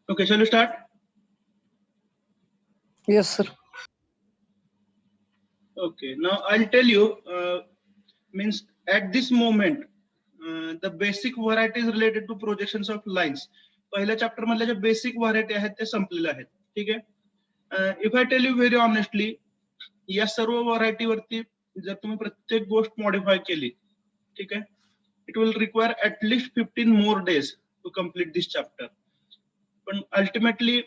Okay, shall we start? Yes, sir. Okay, now I'll tell you, means at this moment, the basic varieties related to projections of lines. पहिल्या chapter मधल्या ज्या basic variety आहेत ते संपलेल्या आहेत. ठीक आहे. If I tell you very honestly, या सर्व व्हरायटी वरती जर तुम्ही प्रत्येक गोष्ट मॉडिफाय केली, ठीक आहे, it will require at least 15 more days to complete this chapter. पण ultimately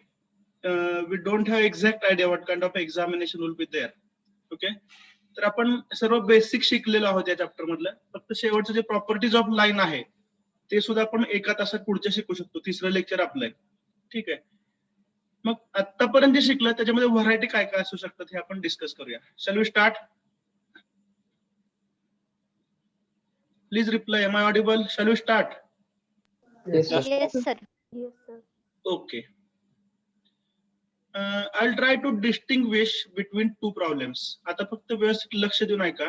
we don't have exact idea what kind of examination will be there. Okay, तर आपण सर्व बेसिक शिकलेलो आहोत या चॅप्टर मधलं. फक्त शेवटचं जे प्रॉपर्टीज ऑफ लाईन आहे ते सुद्धा आपण एका तासात पुढच्या शिकू शकतो. तिसरं लेक्चर आपलं आहे. ठीक आहे. मग आतापर्यंत जे शिकलं त्याच्यामध्ये व्हरायटी काय काय असू शकतात हे आपण डिस्कस करूया. Shall we start? Please reply. Am I audible? Shall we start? Yes, sir. Yes, sir. Yes, sir. Okay. I'll try to distinguish between two problems. आता फक्त व्यवस्थित लक्ष देऊन ऐका.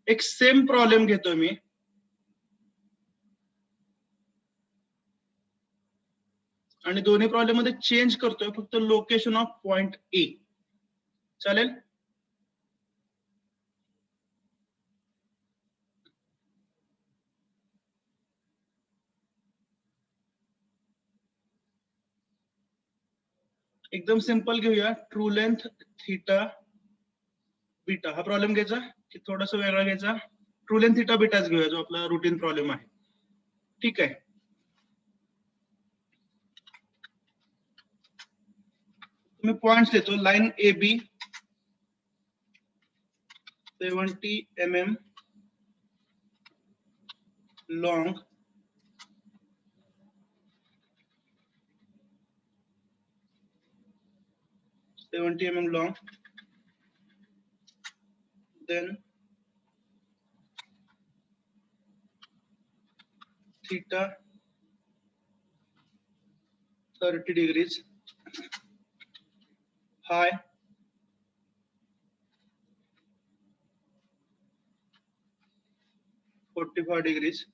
एक सेम प्रॉब्लेम घेतो मी. आणि दोन्ही प्रॉब्लेम मध्ये चेंज करतोय फक्त लोकेशन ऑफ पॉइंट ए. चालेल? एकदम सिंपल घेऊया. ट्रू लेंथ थीटा बीटा हा प्रॉब्लेम घ्यायचा की थोडासा वेगळा घ्यायचा? ट्रू लेंथ थीटा बीटाच घेऊया जो आपला रुटीन प्रॉब्लेम आहे. ठीक आहे. मी पॉइंट्स देतो. Line A B 70 mm long, then theta 30 degrees, high 45 degrees.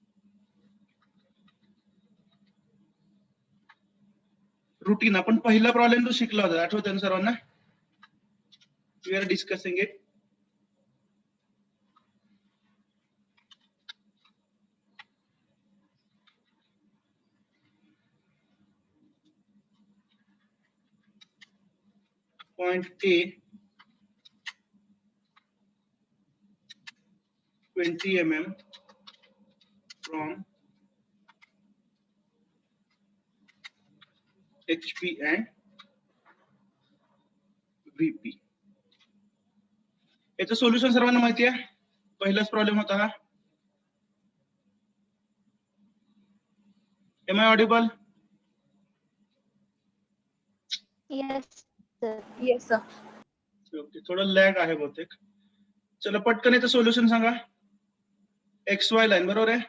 Routine आपण पहिला प्रॉब्लेम जो शिकला होता आठवतं ना सर्वांना? We are discussing it. Point A 20 mm from HP and VP. याचं सोल्युशन सर्वांना माहिती आहे. पहिलाच प्रॉब्लेम होता हा. Am I audible? Yes, sir. Yes, sir. Okay, थोडं लॅग आहे बहुतेक. चला पटकन याचं सोल्युशन सांगा. XY लाईन बरोबर आहे.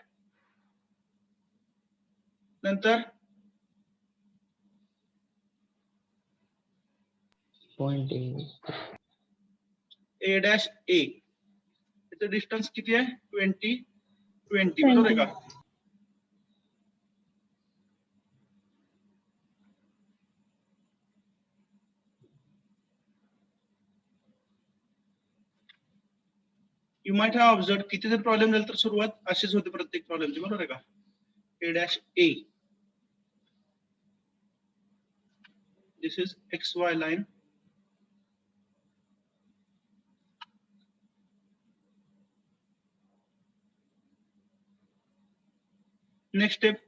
नंतर Point A. A dash A. याचं डिस्टन्स किती आहे? 20 बरोबर आहे का? यू माइट हॅव ऑब्झर्व किती जर प्रॉब्लेम झाला तर सुरुवात अशीच होते प्रत्येक प्रॉब्लेमची. बरोबर आहे का? A dash A. This is XY line. Next step.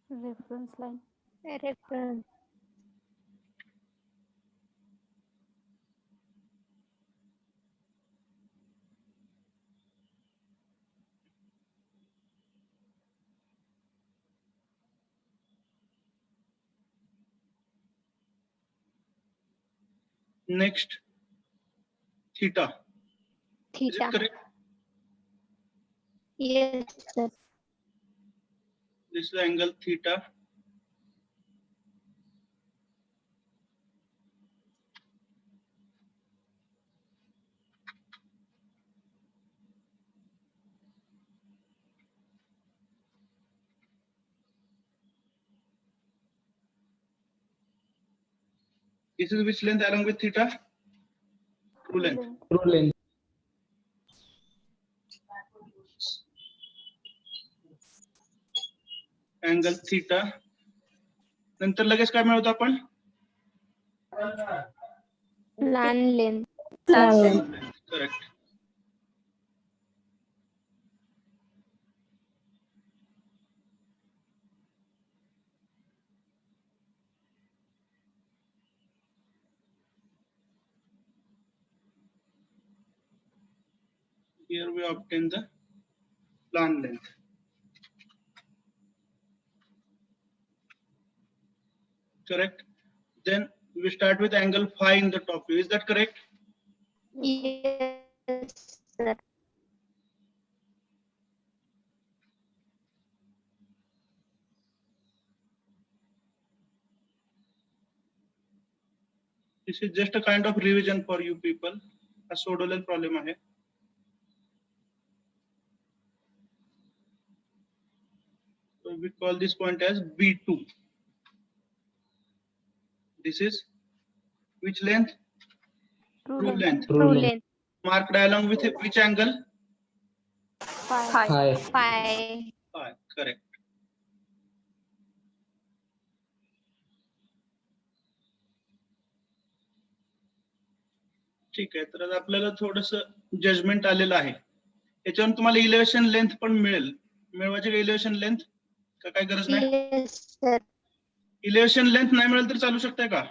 Reference line. Reference. Next theta. Is Theta. it correct? Yes, sir. This is the angle theta. This is which length along with theta? True length. True length. Angle theta. नंतर लगेच काय मिळवतो आपण? Plan length. Correct. Here we obtain the plan length. Correct. Then we start with angle phi in the top view. Is that correct? Yes, sir. This is just a kind of revision for you people. A सोडवलेला problem आहे. So we call this point as B2. This is which length? True length. True True length. length. Marked along with which angle? Phi. Phi. Phi. Phi. Correct. ठीक आहे, तर आपल्याला थोडस judgement आलेलं आहे. याच्यावर तुम्हाला इलेव्हेशन लेंथ पण मिळेल. मिळवायची का इलेव्हेशन लेंथ? का काय गरज नाही? Yes, sir. इलेव्हेशन लेंथ नाही मिळेल तर चालू शकते का?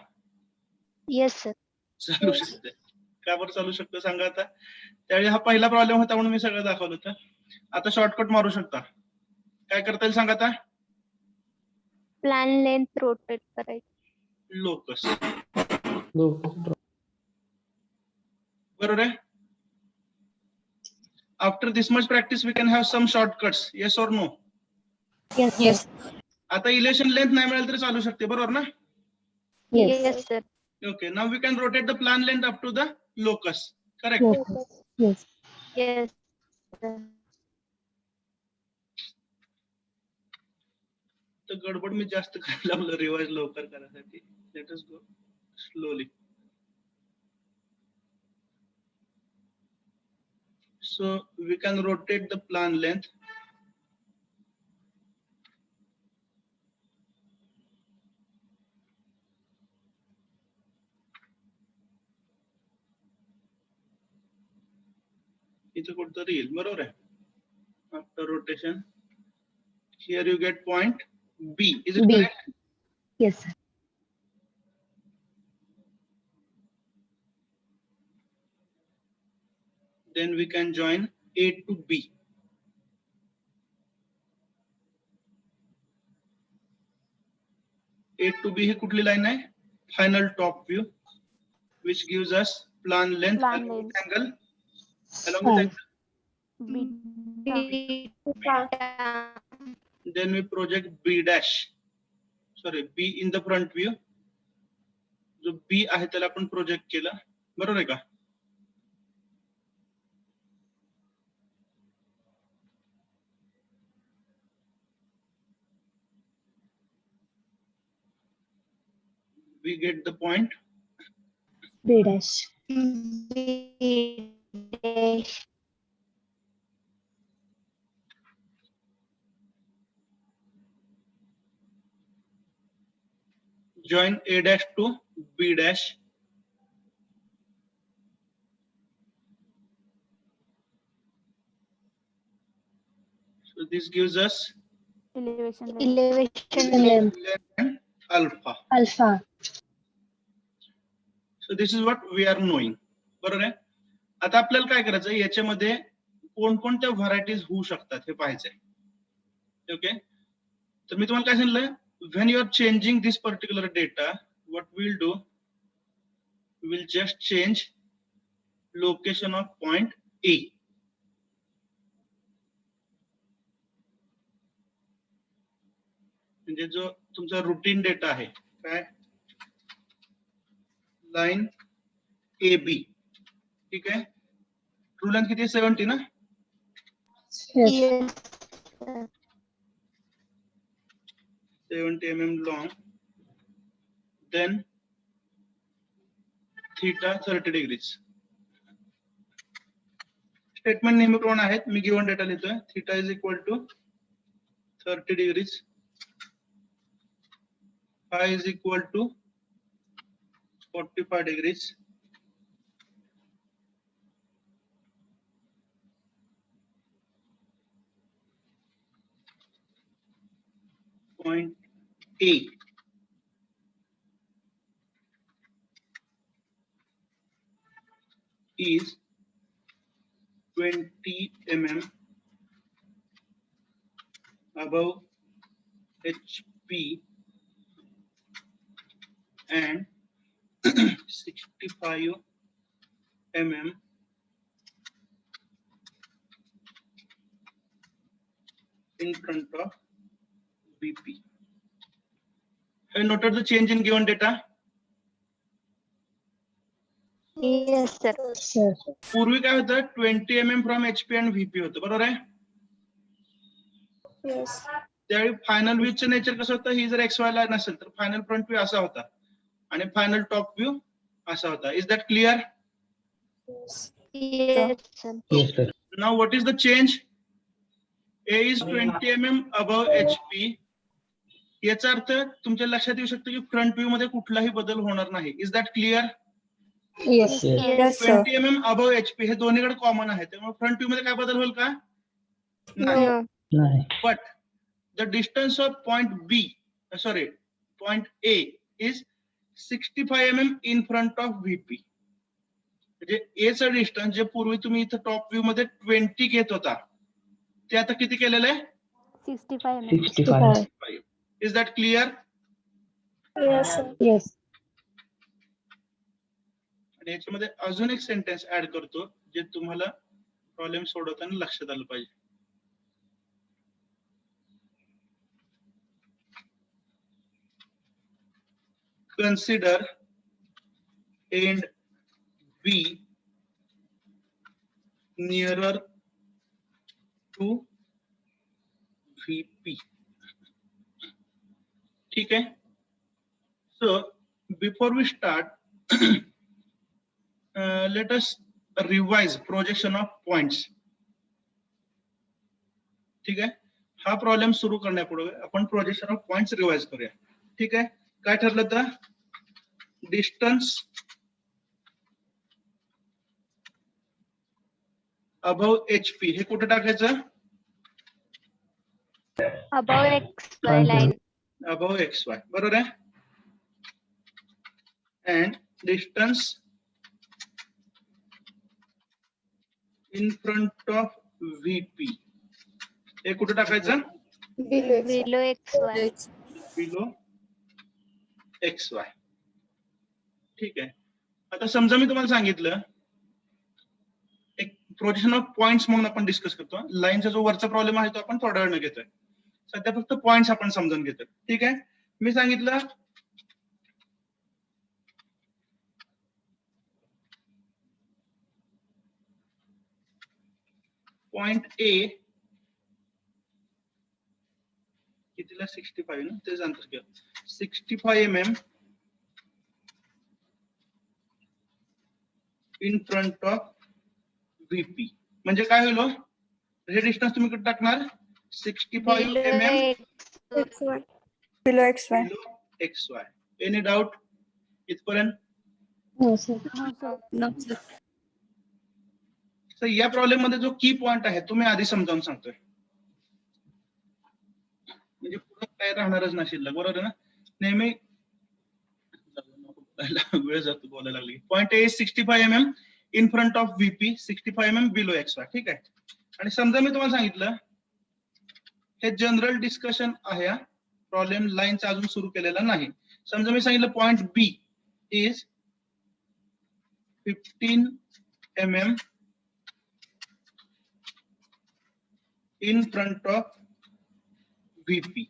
Yes, sir. चालू शकते. का बरं चालू शकतो सांगा आता. त्यावेळी हा पहिला प्रॉब्लेम होता म्हणून मी सगळं दाखवलं होतं. आता शॉर्टकट मारू शकता. काय करता येईल सांगा आता? Plan length rotate करायची. लोकस. Locus. बरोबर आहे. After this much practice we can have some shortcuts. Yes or no? Yes. आता इलेव्हेशन लेंथ नाही मिळेल तरी चालू शकते, बरोबर ना? Yes, sir. Okay, now we can rotate the plan length up to the locus. Correct? Yes. Yes, sir. तर गडबड मी जास्त करायला लागलो रिवाइज लवकर करायसाठी. Let us go slowly. So we can rotate the plan length इथे कुठतरी येईल, बरोबर आहे. After rotation, here you get point B. Is it B. correct? Yes, sir. Then we can join A to B. A to B ही कुठली line आहे? Final top view, which gives us plan length Plan along with length. angle. Along with angle. Then we project B dash. Sorry, B in the front view. जो B आहे त्याला आपण project केला, बरोबर आहे का? We get the point. B dash. B dash. Join A dash to B dash. So this gives us Elevation length and alpha. Alpha. So this is what we are knowing. बरोबर आहे. आता आपल्याला काय करायचं, याच्यामध्ये कोणकोणत्या व्हरायटीज होऊ शकतात हे पाहायचंय. ओके, तर मी तुम्हाला काय सांगितलं, when you are changing this particular data, what we'll do, we'll just change location of point A. म्हणजे जो तुमचा रुटीन डेटा आहे, काय लाईन AB, ठीक आहे. ट्रू लेंथ किती आहे? 70 ना? Yes. 70 mm long. Then theta 30 degrees. Statement नेहमीप्रमाणे आहेत. मी गिव्हन डेटा लिहितोय. Theta is equal to 30 degrees, phi is equal to 45 degrees, point A is 20 mm above HP and 65 mm in front of VP. Have you noted the change in given data? Yes, sir. Sir. पूर्वी काय होतं, 20 mm from HP and VP होतं, बरोबर आहे. Yes. त्यावेळी final व्ह्यूचं nature कसं होतं, ही जर XY ला नसेल तर फायनल फ्रंट व्ह्यू असा होता आणि फायनल टॉप व्ह्यू असा होता. Is that clear? Yes, sir. Yes, sir. Now what is the change? A is 20 mm above HP. याचा अर्थ तुमच्या लक्षात येऊ शकतो की फ्रंट व्ह्यू मध्ये कुठलाही बदल होणार नाही. Is that clear? Yes. Yes. 20 mm above HP हे दोन्हीकडे कॉमन आहे, त्यामुळे फ्रंट व्ह्यू मध्ये काय बदल होईल का? नाही. No. नाही. But the distance of point A is 65 mm in front of VP. म्हणजे A चं डिस्टन्स जे पूर्वी तुम्ही इथं टॉप व्ह्यू मध्ये 20 घेत होता ते आता किती केलेलं आहे? 65 65. Is that clear? Yes, sir. Yes. आणि याच्यामध्ये अजून एक सेंटेन्स ऍड करतो जे तुम्हाला प्रॉब्लेम सोडवताना लक्षात आलं पाहिजे. Consider end B nearer to VP. ठीक है. So before we start, let us revise projection of points. ठीक है. हा प्रॉब्लेम सुरू करण्यापूर्वी आपण प्रोजेक्शन ऑफ पॉइंट्स रिवाइज करूया. ठीक आहे. काय ठरलं तर डिस्टन्स अबव HP हे कुठे टाकायचं? Above XY line. Above XY, बरोबर आहे. and distance in front of VP हे कुठे टाकायचं? Below XY. Below XY. ठीक आहे. आता समजा मी तुम्हाला सांगितलं एक प्रोजेक्शन ऑफ पॉइंट्स म्हणून आपण डिस्कस करतो. लाईनचा जो वरचा प्रॉब्लेम आहे तो आपण थोड्या वेळाने घेतोय. सध्या फक्त पॉइंट्स आपण समजून घेतोय. ठीक आहे. मी सांगितलं पॉइंट A कितीला 65 ना, तेच अंतर घ्या. 65 mm in front of VP म्हणजे काय होईल? हे डिस्टन्स तुम्ही कुठे टाकणार? 65 mm below XY. XY. Any doubt इथपर्यंत? No, sir. No, sir. तर या प्रॉब्लेम मध्ये जो की पॉइंट आहे तो मी आधी समजावून सांगतोय, म्हणजे पुढे काय राहणारच नाही शिल्लक, बरोबर आहे ना. नेहमी वेळ जातो बोलायला लागली. Point A 65 mm in front of VP, 65 mm below XY. ठीक आहे. आणि समजा मी तुम्हाला सांगितलं हे जनरल डिस्कशन आहे, प्रॉब्लेम लाईनचा अजून सुरू केलेला नाही. समजा मी सांगितलं point B is 15 mm in front of VP.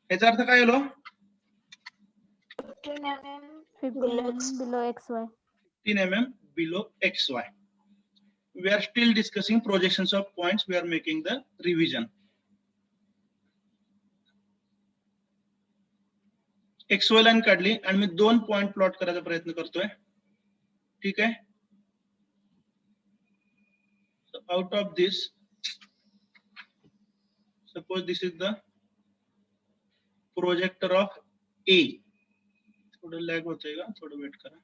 याचा अर्थ काय होईल? 15 below XY. 15 mm below XY. We are still discussing projections of points. We are making the revision. XY line काढली आणि मी 2 पॉइंट प्लॉट करायचा प्रयत्न करतोय. ठीक आहे. Out of this, suppose this is the projector of A. थोडं lag होतंय का, थोडं वेट करा.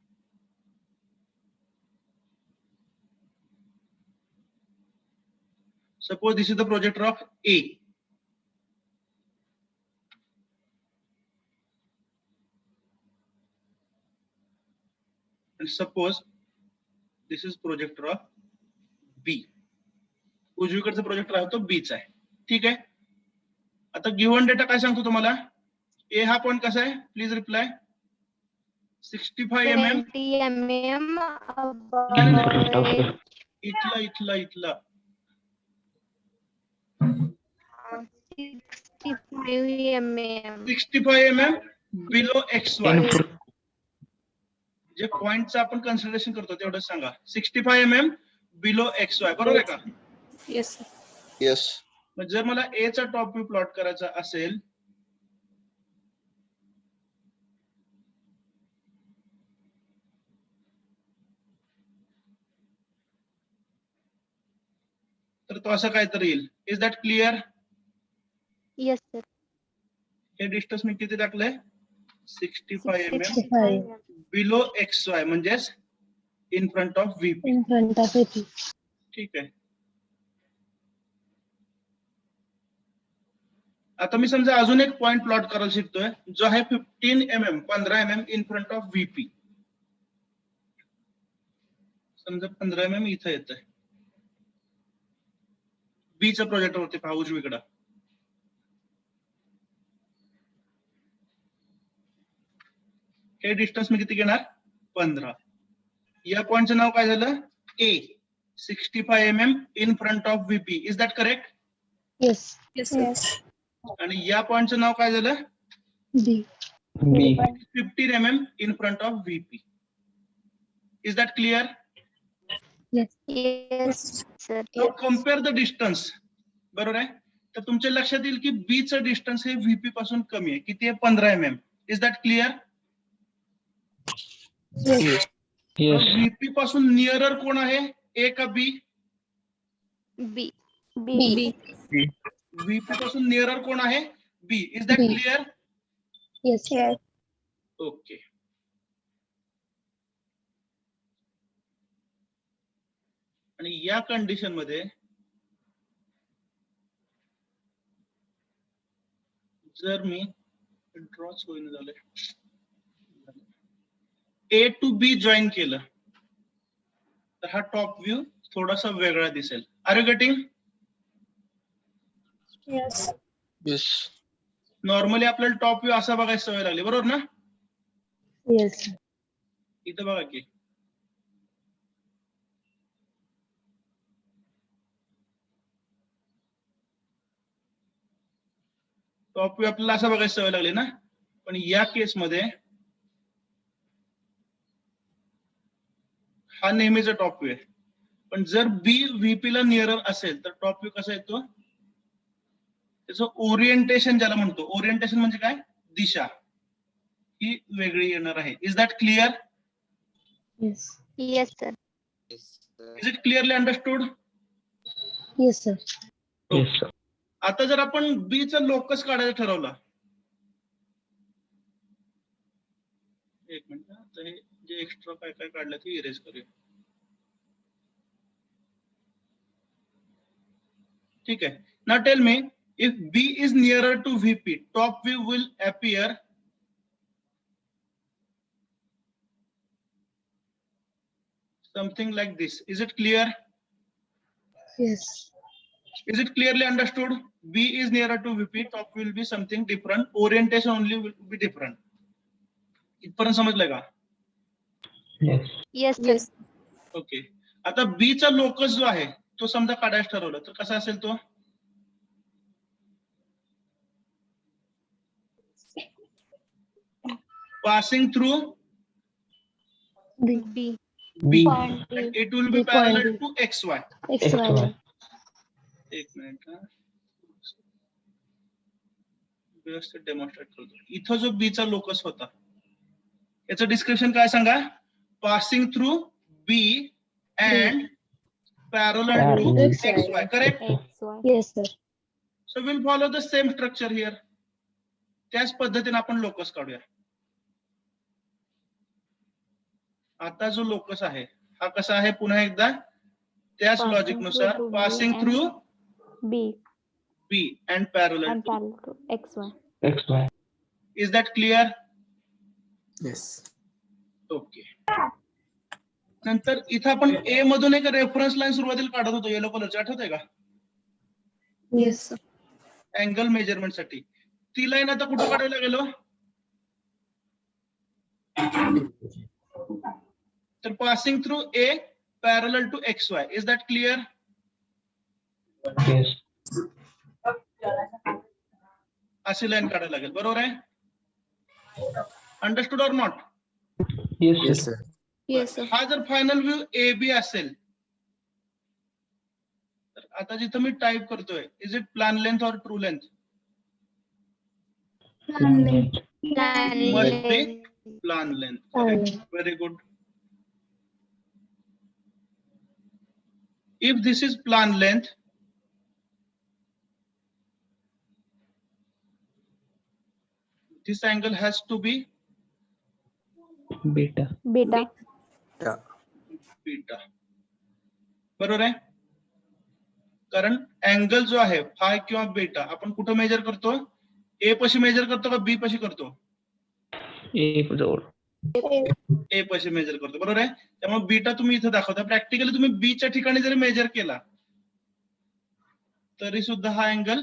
Suppose this is the projector of A. And suppose this is projector of B. उजवीकडचा प्रोजेक्टर आहे तो B चा आहे. ठीक आहे. आता गिव्हन डेटा काय सांगतो तुम्हाला? ए हा पॉइंट कसा आहे? Please reply. 65 mm. 20 mm In front of above इथला 65 mm 65 mm below XY. in front. जे पॉइंटचं आपण कन्सिडरेशन करतो तेवढं सांगा. 65 mm बिलो XY. बरोबर आहे का? Yes. Yes. मग जर मला ए चा टॉप व्ह्यू प्लॉट करायचा असेल, तर तो असं काहीतरी येईल. Is that clear? yes sir हे डिस्टन्स मी किती टाकलंय? 65 mm 65 बिलो XY म्हणजेच in front of VP. in front of it ठीक आहे. आता मी समजा अजून एक पॉइंट प्लॉट करायला शिकतोय जो आहे 15 mm in front of VP. समजा 15 mm इथं येत आहे. B च्या प्रोजेक्टर वरती पहा उजवीकडं. हे डिस्टन्स मी किती घेणार? 15. या पॉइंटचं नाव काय झालं? A. 65 mm in front of VP. Is that correct? yes Yes. आणि या पॉइंटचं नाव काय झालं? B B. 15 mm in front of VP. Is that clear? yes sir now compare the distance. बरोबर आहे. तर तुमच्या लक्षात येईल की B चं डिस्टन्स हे VP पासून कमी आहे. किती आहे? 15 mm. Is that clear? Yes. VP पासून नियरर कोण आहे? A का B? B B. VP पासून नियरर कोण आहे? B. Is that B. Clear? yes Yes. Okay. आणि या कंडिशन मध्ये जर मी ड्रॉच होईन झालंय, A टू B जॉईन केलं तर हा टॉप व्ह्यू थोडासा वेगळा दिसेल. Are you getting? Yes. Yes. Normally आपल्याला टॉप व्ह्यू असा बघायची सवय लागली, बरोबर ना? yes इथं बघा की टॉप व्ह्यू आपल्याला असा बघायची सवय लागली ना. पण या केसमध्ये हा नेहमीचा टॉप व्ह्यू आहे. पण जर B VP ला नियरर असेल तर टॉप व्ह्यू कसा येतो? त्याचं ओरिएंटेशन ज्याला म्हणतो. ओरिएंटेशन म्हणजे काय? दिशा ही वेगळी येणार आहे. Is that clear? yes yes sir is it clearly understood? yes sir Yes, sir. आता जर आपण B चा लोकस काढायचं ठरवलं, एक मिनिट, आता हे जे एक्स्ट्रा काय काय काढलं ते इरेज करूया. ठीक आहे. Now tell me, if B is nearer to VP, top view will appear something like this. Is it clear? yes Is it clearly understood? B is nearer to VP, top will be something different. Orientation only will be different. इथपर्यंत समजलंय का? Yes. yes sir Yes. Okay. आता B चा locus जो आहे तो समजा काढायचं ठरवलं तर कसा असेल तो? Passing through B B. point and it will be B point parallel B. to XY. XY XY. एक मिनिट हा. व्यवस्थित डेमॉन्स्ट्रेट करतो. इथं जो बी चा लोकस होता याचं डिस्क्रिप्शन काय सांगा? Passing through B and parallel to Parallel. X Y. Correct? XY. Yes, sir. So will follow the same structure here. त्याच पद्धतीने आपण लोकस काढूया. आता जो लोकस आहे हा कसा आहे? पुन्हा एकदा त्याच Passing लॉजिक नुसार through B passing and through B B and parallel and to. parallel to XY. XY. Is that clear? Yes. Okay. नंतर इथं आपण ए मधून एक रेफरन्स लाईन सुरुवातीला काढत होतो येलो कलरची, आठवतंय का? Yes, sir. अँगल मेजरमेंट साठी. ती लाईन आता कुठं काढायला गेलो? तर passing through A parallel to X Y. Is that clear? Yes. अशी लाईन काढायला लागेल. बरोबर आहे? Understood or not? Yes, Yes, sir. sir. Yes, sir. हा जर फायनल व्ह्यू ए बी असेल तर आता जिथं मी टाइप करतोय, is it plan length or true length? Plan length. Must be plan length. Correct. Very good. If this is plan length, this angle has to be Beta. Beta. Yeah. Beta. बरोबर आहे? कारण angle जो आहे five किंवा beta आपण कुठं major करतो? ए पशी मेजर करतो का बी पशी करतो? A जवळ. ए पशी मेजर करतो. बरोबर आहे? त्यामुळे बीटा तुम्ही इथं दाखवता. प्रॅक्टिकली तुम्ही बी च्या ठिकाणी जरी मेजर केला तरी सुद्धा हा अँगल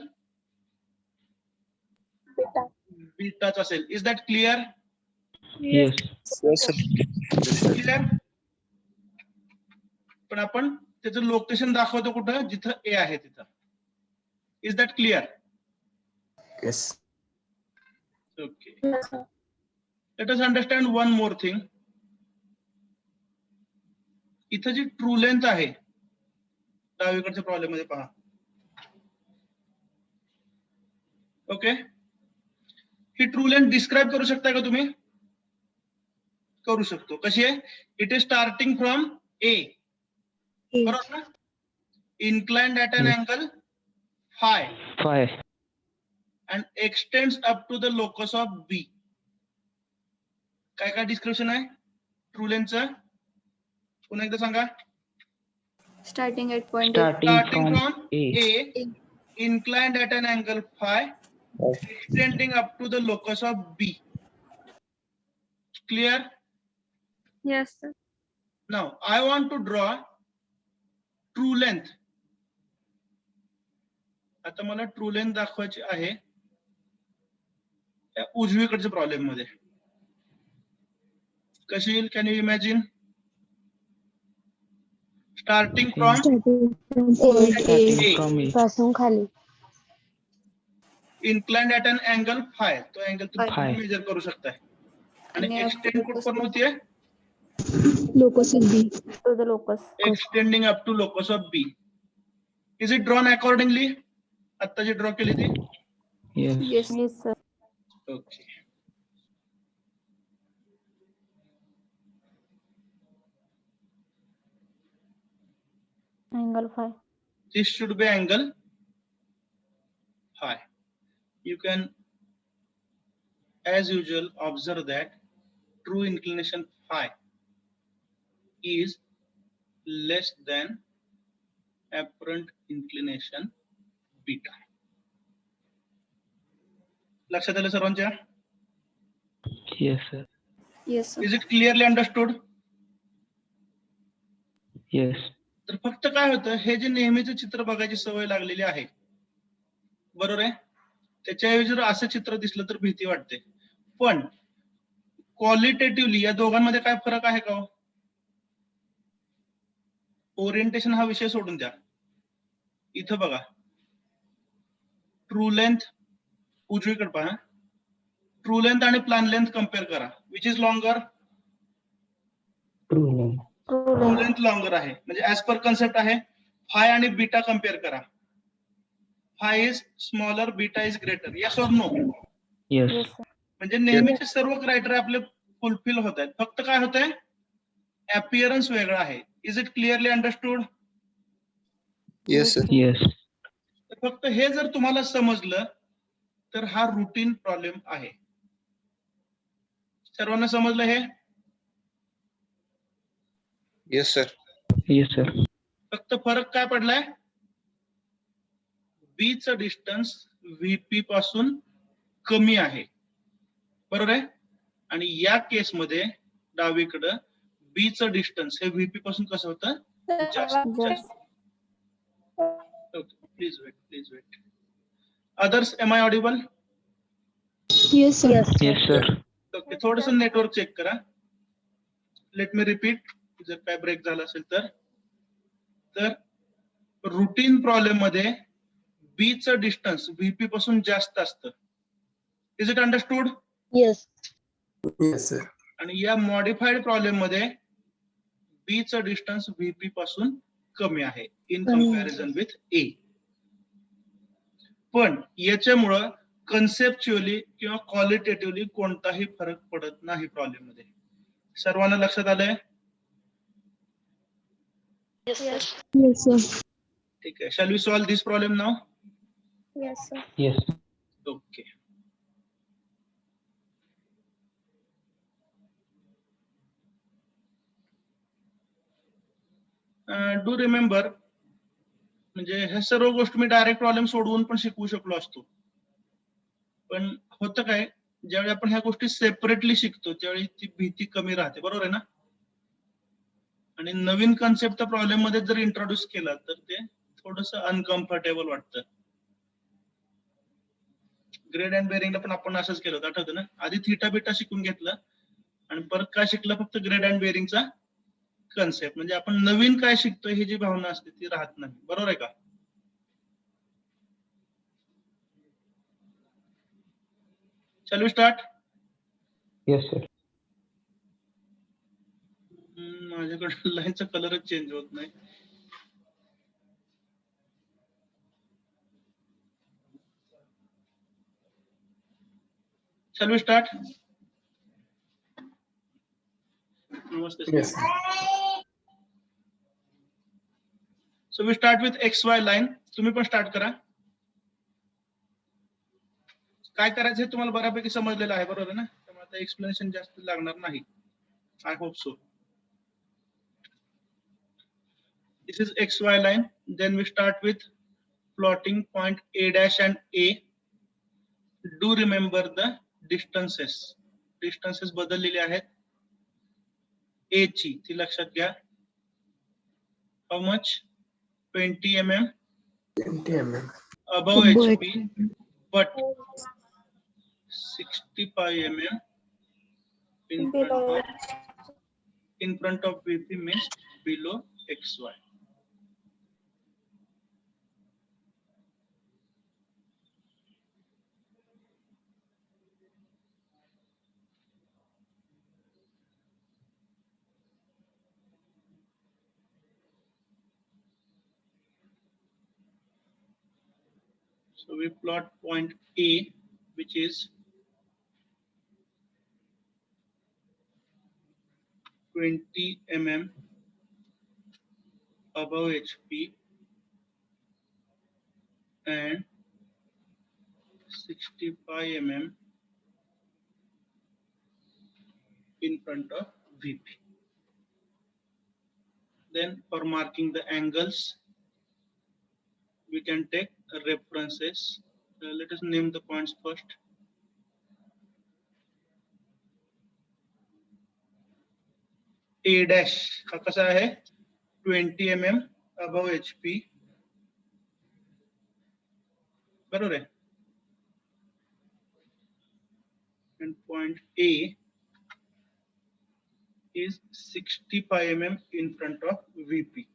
बीटाच असेल. Is that clear? Yes. Yes, sir. Yes, sir. Clear? पण आपण त्याचं लोकेशन दाखवतो कुठं? जिथं ए आहे तिथं. Is that clear? Yes. Okay. Let us understand one more thing. इथं जी ट्रू लेंथ आहे डावीकडच्या प्रॉब्लेम मध्ये पहा. ओके. ही ट्रू लेंथ डिस्क्राईब करू शकता का तुम्ही? करू शकतो. कशी आहे? It is starting from A. बरोबर ना? Inclined at an angle phi 5. and extends up to the locus of B. काय काय डिस्क्रिप्शन आहे ट्रू लेंथचं? पुन्हा एकदा सांगा. Starting at point A. Starting from A. A, inclined at an angle phi, extending up to the locus of B. Clear? Yes, sir. Now I want to draw true length. आता मला true length दाखवायची आहे त्या उजवीकडच्या problem मध्ये. कशी येईल? Can you imagine? Starting from Starting from A. पासून खाली. Inclined at an angle phi. तो अँगल तुम्ही Phi. मेजर करू शकताय. आणि आणि एक्सटेंड कुठपर्यंत होतीये? Locus B. To the locus. Extending up to locus of B. Is it drawn accordingly? आता जी ड्रॉ केली ती? Yes. Yes. Yes, sir. Okay. Angle phi. This should be angle phi. You can, as usual, observe that true inclination phi is less than apparent inclination beta. लक्षात आलं सर्वांच्या? Yes, sir. Yes, sir. Is it clearly understood? Yes. तर फक्त काय होतं, हे जे नेहमीचं चित्र बघायची सवय लागलेली आहे, बरोबर आहे, त्याच्याऐवजी जर असं चित्र दिसलं तर भीती वाटते. पण क्वालिटेटिव्हली या दोघांमध्ये काय फरक आहे का? ओरिएंटेशन हा विषय सोडून द्या. इथं बघा, ट्रू लेंथ उजवीकडे पहा. ट्रू लेंथ आणि प्लॅन लेंथ कम्पेअर करा. Which is longer? True length. True length longer आहे. म्हणजे ऍज पर कन्सेप्ट आहे, फाय आणि बीटा कम्पेअर करा. Phi is smaller, beta is greater. Yes or no? Yes. Yes, sir. म्हणजे नेहमीचे सर्व क्रायटेरिया आपले फुलफिल होत आहेत, फक्त काय होत आहे, अपिअरन्स वेगळा आहे. Is it clearly understood? Yes, sir. Yes. फक्त हे जर तुम्हाला समजलं तर हा रुटीन प्रॉब्लेम आहे. सर्वांना समजलं हे? Yes, sir. Yes, sir. फक्त फरक काय पडलाय, बी चं डिस्टन्स व्हीपी पासून कमी आहे, बरोबर आहे. आणि या केसमध्ये डावीकडं बी चं डिस्टन्स हे व्हीपी पासून कसं होतं, जास्त. Okay, please wait. Others, am I audible? Yes, sir. Yes, sir. Okay, थोडस नेटवर्क चेक करा. लेट मी रिपीट, जर काय ब्रेक झाला असेल तर रुटीन प्रॉब्लेम मध्ये बी चं डिस्टन्स व्हीपी पासून जास्त असतं. Is it understood? Yes. Yes, sir. आणि या मॉडिफाईड प्रॉब्लेम मध्ये बी चं डिस्टन्स व्हीपी पासून कमी आहे इन कम्पॅरिझन विथ ए. पण याच्यामुळं कन्सेप्च्युअली किंवा क्वालिटेटिव्हली कोणताही फरक पडत नाही प्रॉब्लेम मध्ये. सर्वांना लक्षात आलंय? Yes, sir. Yes, sir. ठीक आहे. Shall we solve this problem now? Yes, sir. Yes. Okay. Do remember, म्हणजे ह्या सर्व गोष्टी मी डायरेक्ट प्रॉब्लेम सोडवून पण शिकवू शकलो असतो, पण होतं काय, ज्यावेळी आपण ह्या गोष्टी सेपरेटली शिकतो त्यावेळी ती भीती कमी राहते, बरोबर आहे ना. आणि नवीन कन्सेप्ट त्या प्रॉब्लेम मध्ये जर इंट्रोड्यूस केला तर ते थोडस अनकम्फर्टेबल वाटतं. ग्रेड अँड बेरिंगला पण आपण असंच केलं होतं, आठवतं ना. आधी थीटा बीटा शिकून घेतलं आणि परत काय शिकलं, फक्त ग्रेड अँड बेरिंगचा कन्सेप्ट. म्हणजे आपण नवीन काय शिकतोय ही जी भावना असते ती राहत नाही, बरोबर आहे का. Shall we start? Yes, sir. माझ्याकडे लाईनचा कलरच चेंज होत नाही. Shall we start? Namaste sir. Yes, sir. So we start with XY line. तुम्ही पण स्टार्ट करा. काय करायचं हे तुम्हाला बऱ्यापैकी समजलेलं आहे, बरोबर आहे ना. त्यामुळे आता एक्सप्लेनेशन जास्त लागणार नाही. I hope so. This is XY line. Then we start with plotting point A dash and A. Do remember the distances. Distances बदललेले आहेत. A ची ती लक्षात घ्या. How much? 20 mm 20 mm. above Above HP, but 65 mm in front of VP means below XY. So we plot point A, which is 20 mm above HP and 65 mm in front of VP. Then for marking the angles, we can take references. Let us name the points first. A dash हा कसा आहे, 20 mm above HP, बरोबर आहे. And point A is 65 mm in front of VP.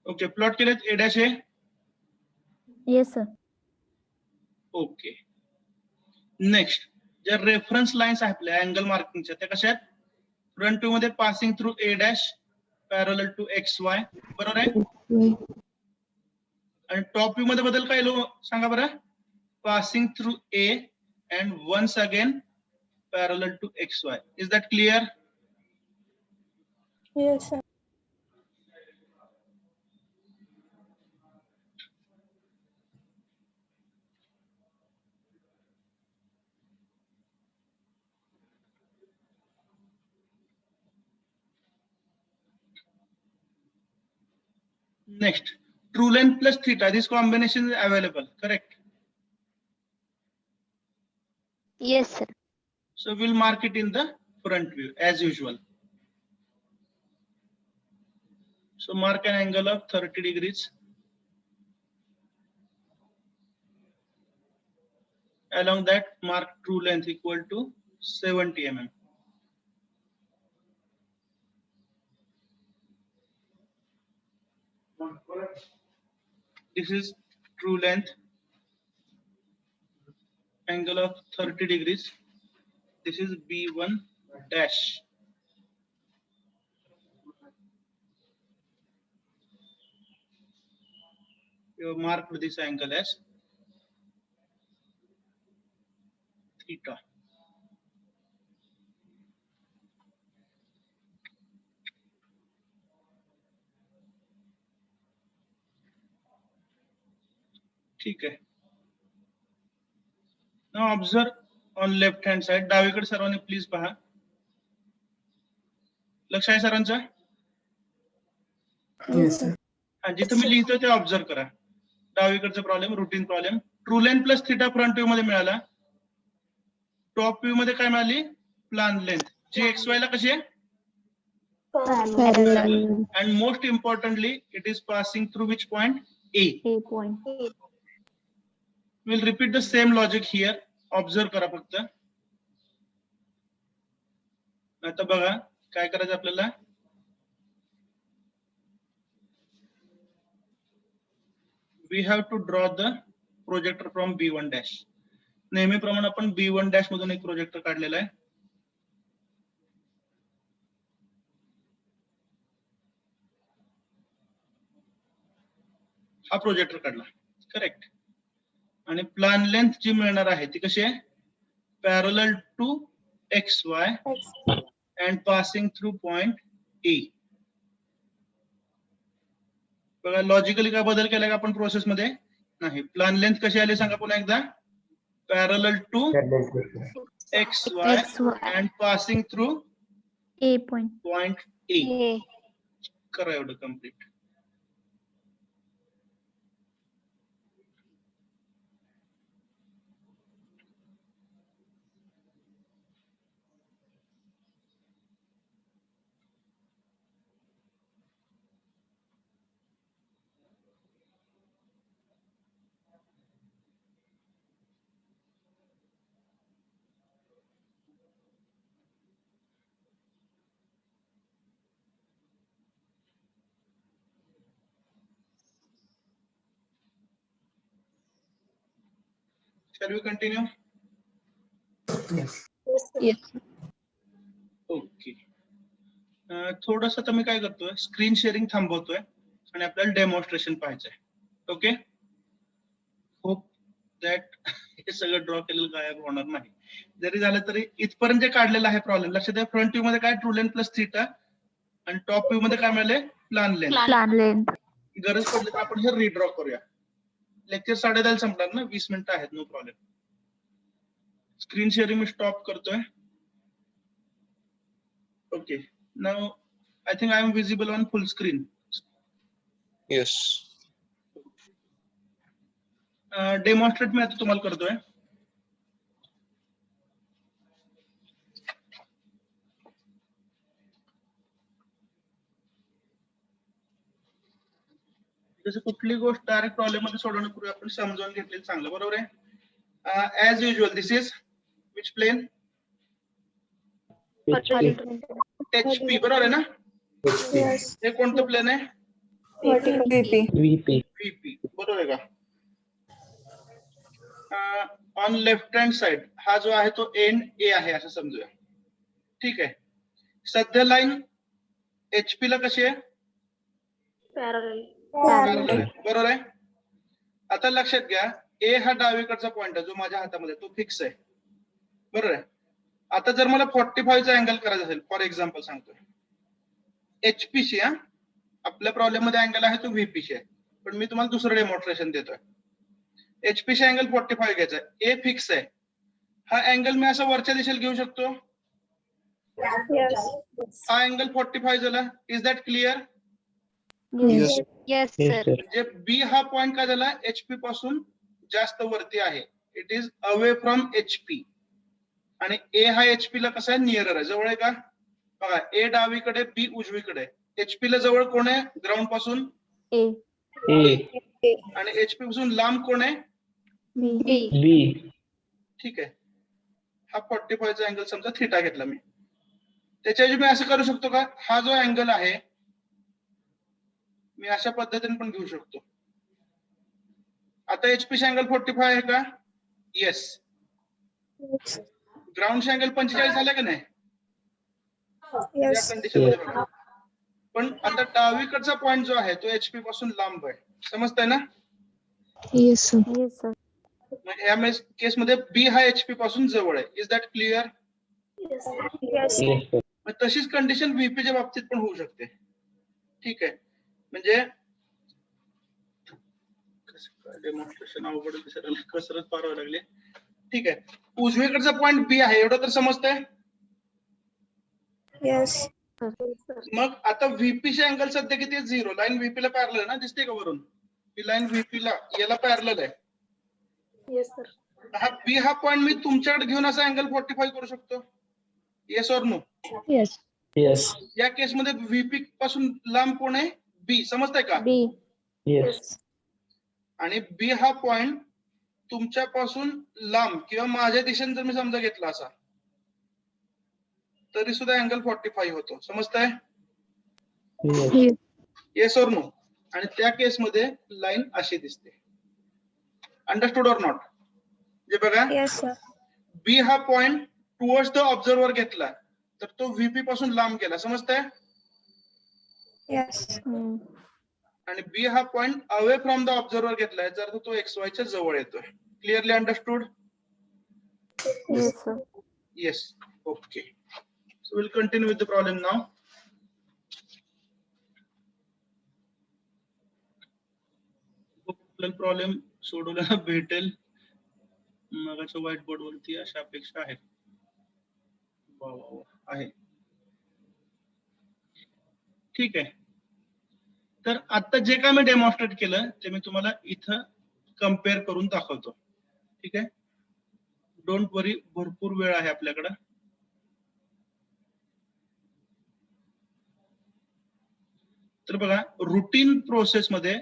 Okay, plot केलेत A dash A. Yes, sir. Okay, next ज्या reference lines आहेत आपल्या angle मार्किंगच्या त्या कशा आहेत? फ्रंट व्ह्यू मध्ये passing through A dash parallel to X Y, बरोबर आहे. आणि टॉप व्ह्यू मध्ये बदल काय सांगा बरं? Passing through A and once again parallel to X Y. Is that clear? Yes, sir. Next, true length plus theta. This combination is available, correct? Yes, sir. So we'll mark it in the front view as usual. So mark an angle of 30 degrees. Along that, mark true length equal to 70 mm. This is true length, angle of 30 degrees. This is B1 dash. You have marked this angle as theta. ठीक आहे. Now observe on left hand side. डावीकडे सर्वांनी please पहा. लक्ष आहे सर्वांचं? Yes, sir. जिथे मी लिहितोय ते ऑब्झर्व करा. डावीकडचा problem, routine problem. True length plus theta front view मध्ये मिळाला. टॉप व्ह्यू मध्ये काय मिळाली? प्लान लेंथ, जी एक्स वाय ला कशी आहे? Parallel. And most importantly, it is passing through which point? A. A point. We'll repeat the same logic here. Observe करा फक्त. आता बघा काय करायचं आपल्याला. We have to draw the projector from B1 dash. नेहमीप्रमाणे आपण B1 dash मधून एक प्रोजेक्टर काढलेला आहे. हा प्रोजेक्टर काढला, करेक्ट. आणि प्लान लेंथ जी मिळणार आहे ती कशी आहे? Parallel to X Y and passing through point A. बघा लॉजिकली काय बदल केला का आपण प्रोसेस मध्ये? नाही. प्लान लेंथ कशी आली सांगा पुन्हा एकदा? Parallel to X Y and passing through A point. Point A. A. करा एवढं complete. Shall we continue? Yes. Yes. Okay. थोडस तर मी काय करतोय, स्क्रीन शेअरिंग थांबवतोय आणि आपल्याला डेमॉन्स्ट्रेशन पाहायचंय. ओके, होप दॅट हे सगळं ड्रॉ केलेलं गायब होणार नाही. जरी झालं तरी इथपर्यंत जे काढलेलं आहे प्रॉब्लेम लक्षात द्या. फ्रंट व्ह्यू मध्ये काय? ट्रू लेंथ प्लस थीटा आणि टॉप व्ह्यू मध्ये काय मिळाले? Plan length. Plan length. गरज पडली तर आपण हे रिड्रॉ करूया. लेक्चर 10:30 संपणार ना, 20 मिनिटं आहेत, नो प्रॉब्लेम. स्क्रीन शेअरिंग मी स्टॉप करतोय. Okay, now I think I am visible on full screen. Yes. Demonstrate मी आता तुम्हाला करतोय. जसं कुठली गोष्ट डायरेक्ट प्रॉब्लेम मध्ये सोडवण्यापूर्वी आपण समजावून घेतलेलं चांगलं, बरोबर आहे. As usual this is which plane? HP, बरोबर आहे ना? Yes. हे कोणतं प्लेन आहे? VP. VP. VP बरोबर आहे का? ऑन लेफ्ट हँड साइड हा जो आहे तो एंड ए आहे असं समजूया. ठीक आहे. सध्या लाईन HP ला कशी आहे? Parallel. बरोबर आहे. आता लक्षात घ्या ए हा डावीकडचा पॉइंट आहे जो माझ्या हातामध्ये तो फिक्स आहे. बरोबर आहे. आता जर मला 45 चा अँगल करायचा असेल फॉर एक्झाम्पल सांगतोय HP शी आपल्या प्रॉब्लेम मध्ये अँगल आहे तो VP शी आहे. पण मी तुम्हाला दुसरं डेमॉन्स्ट्रेशन देतोय. HP शी अँगल 45 घ्यायचा आहे. ए फिक्स आहे. हा अँगल मी असा वरच्या दिशेला घेऊ शकतो. हा अँगल 45 झाला. Is that clear? Yes. Yes, Yes, sir. sir. म्हणजे बी हा पॉइंट काय झाला HP पासून जास्त वरती आहे. It is away from HP. आणि ए हा HP ला कसा आहे नियरर आहे जवळ आहे का? बघा ए डावीकडे बी उजवीकडे. HP ला जवळ कोण आहे ग्राउंड पासून? A. A. आणि HP पासून लांब कोण आहे? B. B. ठीक आहे. हा 45 चा अँगल समजा थिटा घेतला मी. त्याच्याऐवजी मी असं करू शकतो का हा जो अँगल आहे मी अशा पद्धतीने पण घेऊ शकतो. आता HP चा अँगल 45 आहे का? येस. ग्राउंड अँगल 45 झाला का नाही? या कंडिशन मध्ये बघा. पण आता डावीकडचा पॉइंट जो आहे तो HP पासून लांब आहे. समजतंय ना? Yes, sir. मग या केस मध्ये बी हा HP पासून जवळ आहे. Is that clear? Yes, sir. मग तशीच कंडिशन VP च्या बाबतीत पण होऊ शकते. ठीक आहे. म्हणजे डेमॉन्स्ट्रेशन अवघड दिसायला कसरत फार व्हायला लागली. ठीक आहे. उजवीकडचा पॉइंट बी आहे एवढं तर समजतंय? मग आता VP चे अँगल सध्या किती आहे? 0. लाईन VP ला पॅरलल आहे ना दिसते का वरून? ही लाईन VP ला याला पॅरलल आहे. हा बी हा पॉइंट मी तुमच्याकडे घेऊन असा अँगल 45 करू शकतो. Yes or no? Yes. Yes. या केस मध्ये VP पासून लांब कोण आहे? बी. समजतंय का? B. Yes. आणि बी हा पॉइंट तुमच्यापासून लांब किंवा माझ्या दिशेने जर मी समजा घेतला असा तरी सुद्धा अँगल 45 होतो. समजतंय? Yes. Yes or no? आणि त्या केस मध्ये लाईन अशी दिसते. Understood or not? जे बघा बी हा पॉइंट टुवर्ड्स द ऑब्झर्वर घेतला तर तो VP पासून लांब गेला. समजतंय? Hmm. आणि बी हा point away from the observer घेतलाय जर तो XY च्या जवळ येतोय. Clearly understood? Yes, sir. Yes. Okay. So we'll continue with the problem now. आपल्याला प्रॉब्लेम सोडवल्याला भेटेल मगाच्या व्हाईट बोर्ड वरती अशा अपेक्षा आहेत. वा वा वा आहे. ठीक आहे. तर आता जे काय मी डेमॉन्स्ट्रेट केलं ते मी तुम्हाला इथं कम्पेअर करून दाखवतो. ठीक आहे. डोंट वरी भरपूर वेळ आहे आपल्याकडे. तर बघा रुटीन प्रोसेस मध्ये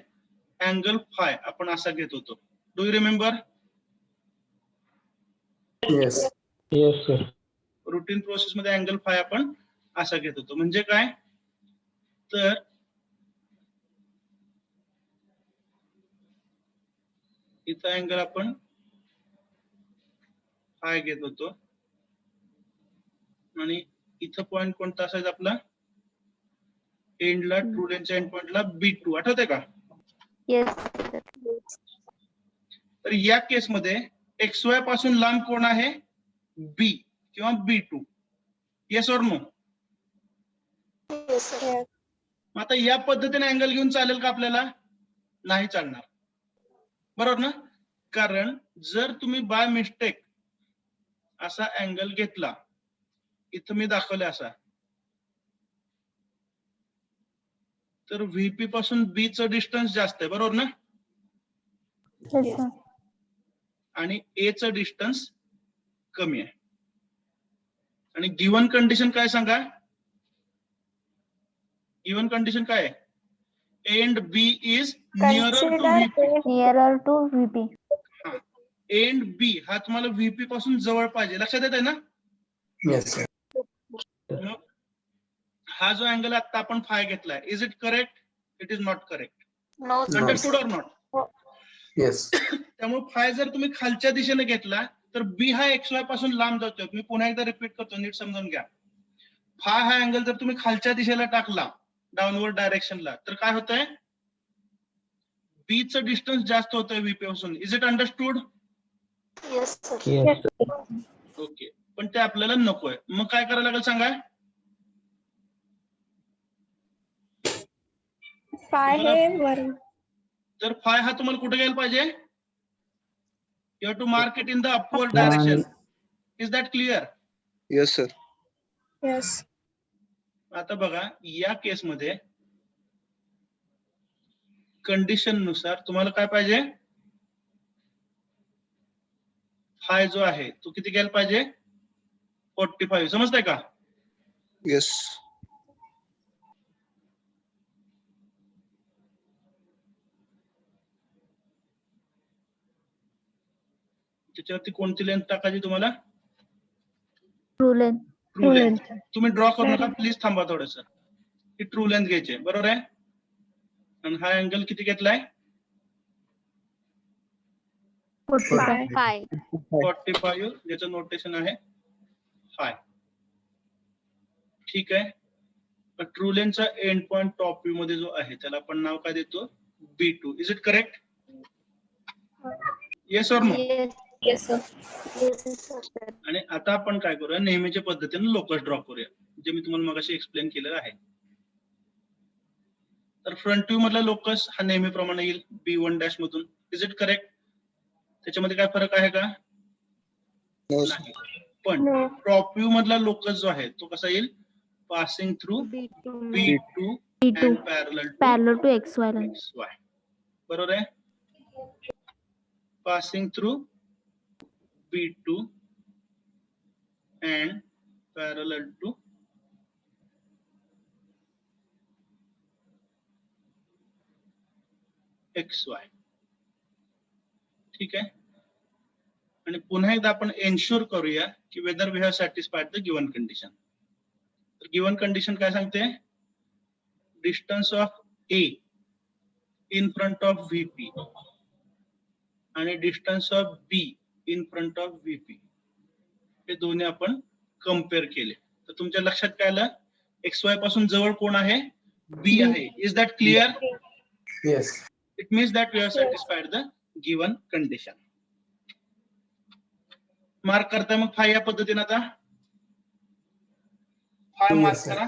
अँगल फाय आपण असा घेत होतो. Do you remember? Yes, sir. Routine process मध्ये अँगल फाय आपण असा घेत होतो. म्हणजे काय तर इथं अँगल आपण फाय घेत होतो आणि इथं पॉइंट कोणता असायचा आपला? एंडला ट्रू लेनच्या एंड पॉइंटला B2 आठवतंय का? Yes, sir. तर या केस मध्ये XY पासून लांब कोण आहे? B किंवा B2. Yes or no? आता या पद्धतीने अँगल घेऊन चालेल का आपल्याला? नाही चालणार. बरोबर ना? कारण जर तुम्ही बाय मिस्टेक असा अँगल घेतला इथं मी दाखवले असा तर VP पासून B चं डिस्टन्स जास्त आहे. बरोबर ना? Yes, sir. आणि A चं डिस्टन्स कमी आहे. आणि गिव्हन कंडिशन काय सांगा? गिव्हन कंडिशन काय आहे? End B is nearer to VP. Nearer to VP. End B हा तुम्हाला VP पासून जवळ पाहिजे. लक्षात येत आहे ना? Yes, sir. मग हा जो अँगल आता आपण फाय घेतलाय is it correct? It is not correct. No, understood or not? Yes. त्यामुळे फाय जर तुम्ही खालच्या दिशेने घेतला तर बी हा XY पासून लांब जातोय. मी पुन्हा एकदा रिपीट करतो, नीट समजून घ्या. फाय हा अँगल जर तुम्ही खालच्या दिशेला टाकला डाऊनवर्ड डायरेक्शनला तर काय होतंय, बीचं डिस्टन्स जास्त होतंय VP पासून. Is it understood? yes, sir. Yes. Okay, पण ते आपल्याला नकोय. मग काय करायला लागेल सांगा? फाय हे वर. तर फाय हा तुम्हाला कुठे गेला पाहिजे? You have to mark it in the upward direction. Is that clear? Yes, sir. Yes. आता बघा, या केसमध्ये कंडिशन नुसार तुम्हाला काय पाहिजे, फाय जो आहे तो किती गेला पाहिजे? 45. समजतंय का? Yes. त्याच्यावरती कोणती लेंथ टाकायची तुम्हाला? True length. True length. तुम्ही ड्रॉ करू नका, प्लीज थांबा थोडस. ही ट्रू लेंथ घ्यायची, बरोबर आहे? आणि हा अँगल किती घेतलाय? 45. 5. 45, ज्याचं नोटेशन आहे फाय. ठीक आहे. ट्रू लेंथचा एंड पॉइंट टॉप व्ह्यू मध्ये जो आहे त्याला आपण नाव काय देतो? B2. Is it correct? Yes or no? Yes, yes sir. yes, sir. आणि आता आपण काय करूया, नेहमीच्या पद्धतीने लोकस ड्रॉ करूया, जे मी तुम्हाला मगाशी एक्सप्लेन केलेलं आहे. तर फ्रंट व्ह्यू मधला लोकस हा नेहमीप्रमाणे येईल B1' मधून. Is it correct? त्याच्यामध्ये काय फरक आहे का? No, sir. नाही. पण No. टॉप व्ह्यू मधला लोकस जो आहे तो कसा येईल? Passing through B2. B2 B2 and parallel parallel to XY line. XY. बरोबर आहे? Passing through B2 and parallel to XY. ठीक आहे. आणि पुन्हा एकदा आपण एन्श्योर करूया की whether we have satisfied the given condition. तर गिवन कंडिशन काय सांगते? Distance of A in front of VP आणि distance of B in front of VP हे दोन्ही आपण कम्पेअर केले. तर तुमच्या लक्षात काय आलं? XY पासून जवळ कोण आहे? B आहे. Is that clear? Yes. It means that we have satisfied the given condition. Mark करता मग फाय या पद्धतीने. आता फाय Yes, मार्क sir. करा.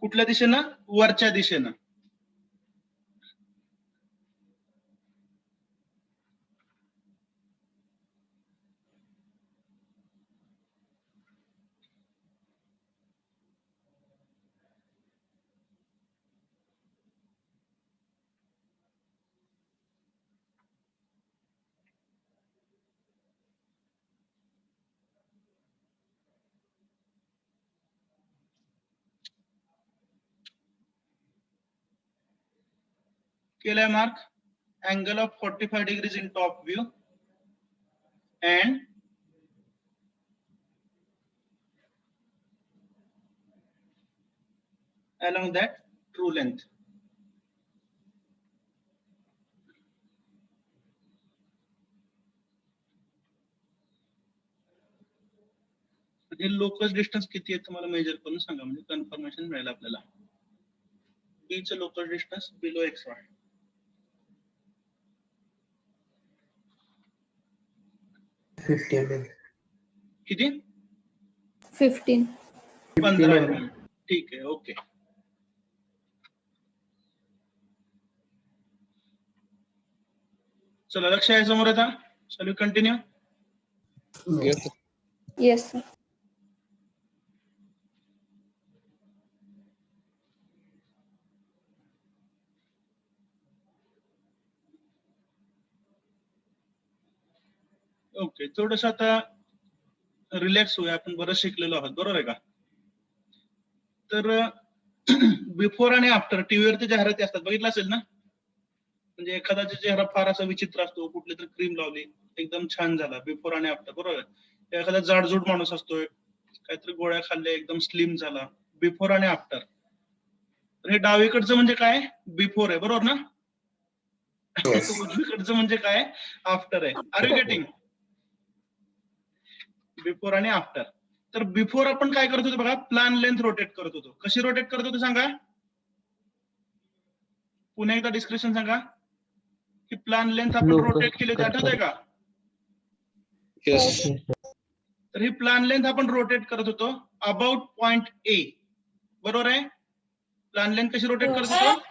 कुठल्या दिशेनं? वरच्या दिशेनं. केलाय mark? Angle of 45 degrees in top view and along that true length. हे लोकस डिस्टन्स किती आहे तुम्हाला मेजर करून सांगा, म्हणजे कन्फर्मेशन मिळेल आपल्याला. B चं लोकस डिस्टन्स बिलो XY. किती? 15. 15 mm. ठीक आहे. ओके. चला, लक्ष आहे समोर आता. Shall we continue? Yes, sir. Yes sir. Okay. थोडस आता रिलॅक्स होऊया. आपण बरं शिकलेलो आहोत, बरोबर आहे का? तर बिफोर आणि आफ्टर टीव्हीवरती जाहिराती असतात, बघितलं असेल ना? म्हणजे एखाद्याचा चेहरा फार असा विचित्र असतो, कुठली तरी क्रीम लावली एकदम छान झाला, बिफोर आणि आफ्टर, बरोबर आहे? एखादा जाडजूड माणूस असतोय, काहीतरी गोळ्या खाल्ल्या एकदम स्लिम झाला, बिफोर आणि आफ्टर. तर हे डावीकडचं म्हणजे काय, बिफोर आहे, बरोबर ना? Yes. उजवीकडचं म्हणजे काय, आफ्टर आहे. Are you getting? बिफोर आणि आफ्टर. तर बिफोर आपण काय करत होतो बघा, प्लॅन लेंथ रोटेट करत होतो. कशी रोटेट करत होतो सांगा? पुन्हा एकदा डिस्क्रिप्शन सांगा की प्लॅन लेंथ आपण Locus रोटेट केली होती, आठवतंय का? Yes. तर ही प्लॅन लेंथ आपण रोटेट करत होतो अबाउट पॉइंट ए, बरोबर आहे? प्लॅन लेंथ कशी रोटेट करत होतो?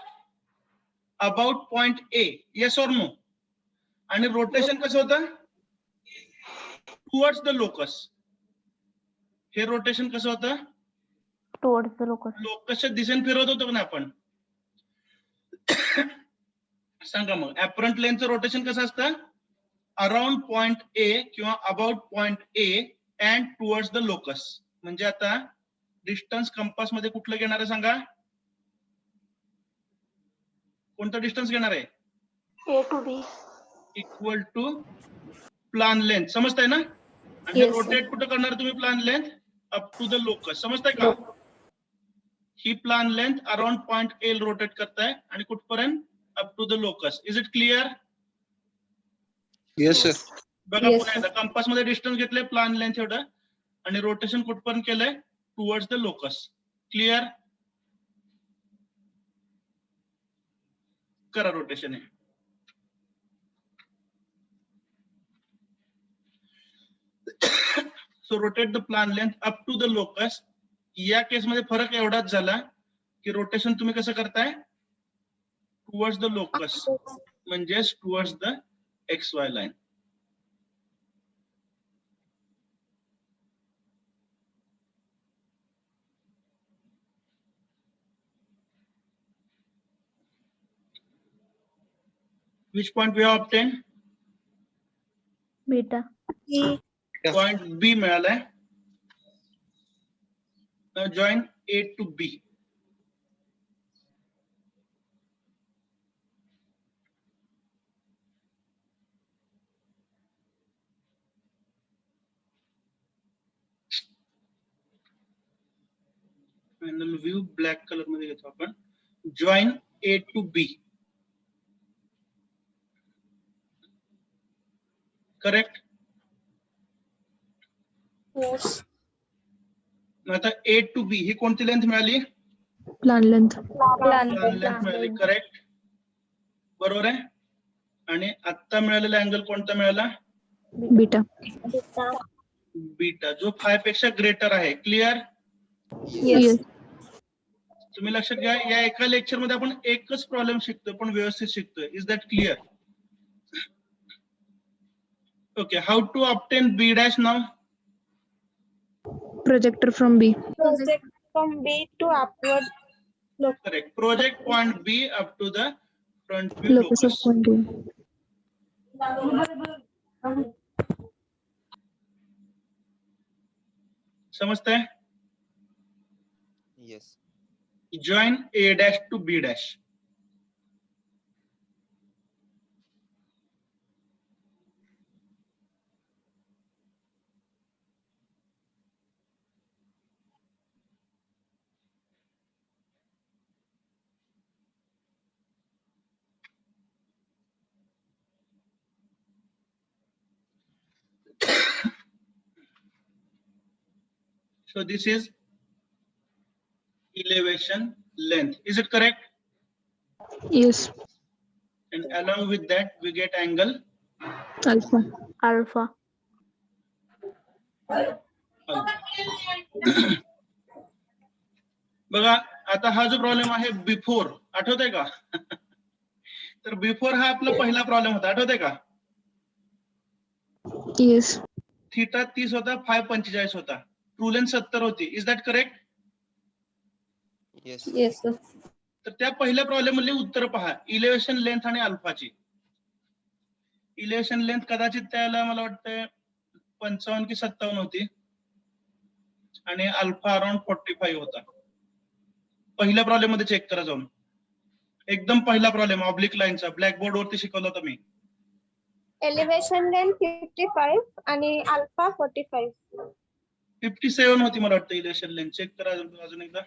About point A. Yes or no? आणि रोटेशन कसं होतं? Towards the locus. हे रोटेशन कसं होतं? Towards the locus. लोकसच्या दिशेने फिरवत होतो ना आपण. सांगा मग, ऍपरंट लेंथचं रोटेशन कसं असतं? अराउंड पॉइंट ए किंवा about point A and towards the locus. म्हणजे आता डिस्टन्स कंपास मध्ये कुठलं घेणार आहे सांगा? कोणतं डिस्टन्स घेणार आहे? A to B. Equal to plan length. समजताय ना? आणि हे Yes, sir. रोटेट कुठं करणार तुम्ही plan length? Up to the locus. समजताय का? ही plan length around point A rotate करताय आणि कुठपर्यंत? Up to the locus. Is it clear? Yes, sir. बघा Yes, पुन्हा एकदा, कंपास मध्ये डिस्टन्स घेतलंय प्लॅन लेंथ एवढं आणि रोटेशन कुठपर्यंत केलंय? Towards the locus. क्लिअर? करा रोटेशन. आहे so rotate the plan length up to the locus. या केस मध्ये फरक एवढाच झाला की रोटेशन तुम्ही कसं करताय? टुवर्ड्स द लोकस, म्हणजेच towards the x Y line. Which point we have obtained? Beta. Yeah. Point B मिळालाय. Now join A to B. Final view black color मध्ये घेतो आपण. Join A to B. Correct? Yes. आता A to B ही कोणती length मिळाली? Plan length. Plan. Length मिळाली. Correct, बरोबर आहे. आणि आता मिळालेला अँगल कोणता मिळाला? बीटा. बीटा, जो 5 पेक्षा ग्रेटर आहे. क्लिअर? Yes. तुम्ही लक्षात घ्या, या एका लेक्चर मध्ये आपण एकच प्रॉब्लेम शिकतोय पण व्यवस्थित शिकतोय. Is that clear? Okay, how to obtain B dash now? Projector from B. Project from B to upward. Correct. Project point B up to the front view locus of locus. Point B. समजतंय? Yes. Join A dash to B dash. So this is elevation length. Is it correct? Yes. And along with that we get angle alpha. Alpha. बघा आता हा जो problem आहे before, आठवतंय का? तर before हा आपला पहिला प्रॉब्लेम होता, आठवतंय का? येस. थीटा 30 होता, फाय 45 होता, ट्रू लेंथ 70 होती. Is that correct? Yes. Yes, sir. तर त्या पहिल्या प्रॉब्लेम मधली उत्तर पहा, इलेव्हेशन लेंथ आणि अल्फाची. इलेव्हेशन लेंथ कदाचित त्याला मला वाटतं 55 की 57 होती आणि अल्फा अराउंड 45 होता. पहिल्या प्रॉब्लेम मध्ये चेक करा जाऊन, एकदम पहिला प्रॉब्लेम ऑब्लिक लाईनचा, ब्लॅक बोर्ड वरती शिकवला होता मी. Elevation length 55 आणि alpha 45. 57 होती मला वाटतं इलेव्हेशन लेंथ. चेक करा अजून एकदा.